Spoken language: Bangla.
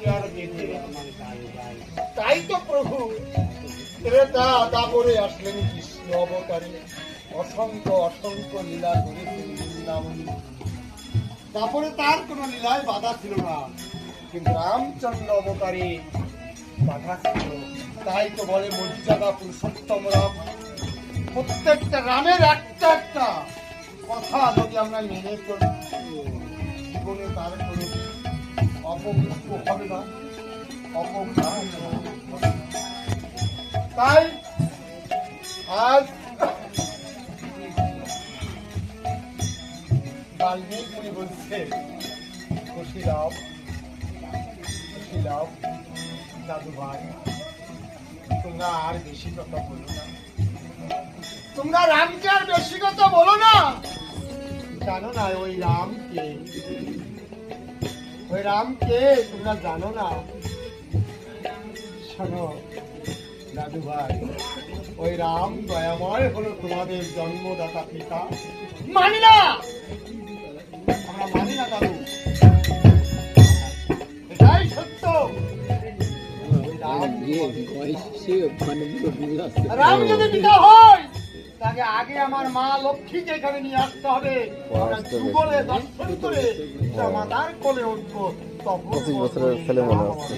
কি আর দেখে? তাই তো প্রভু ত্রেতা দাপরে আসলেন কৃষ্ণ অবতারে, অসংখ্য অসংখ্য লীলা করেছেন বৃন্দাবনে। তারপরে তার কোনো লীলায় বাধা ছিল না, কিন্তু রামচন্দ্র অবতারে বাধা ছিল। তাই তো বলে মর্যাদা পুরুষোত্তম রাম। প্রত্যেকটা রামের একটা একটা কথা যদি আমরা মেনে চলি, জীবনে তার কোনো অপমৃত্যু হবে না, অপঘাত হবে না। তাই আজ বাল্মীকি বলছে, খুশি লাভ দাদু ভাই, তোমরা আর বেশি কথা বলো না, তোমরা রামকে আর বেশি কথা বলো না। জানো না ওই রামকে তোমরা জানো না। শোনো দাদু ভাই, ওই রাম দয়াময় হলো তোমাদের জন্মদাতা পিতা। মানি না, আমরা মানি না দাদু, এটাই সত্য। রাম যদি পিতা হয়, তাকে আগে আমার মা লক্ষ্মীকে এখানে নিয়ে আসতে হবে। আমরা যুগলে দর্শন করে মাতার কোলে উঠবো, তখন 25 বছরের ছেলে মনে হচ্ছে।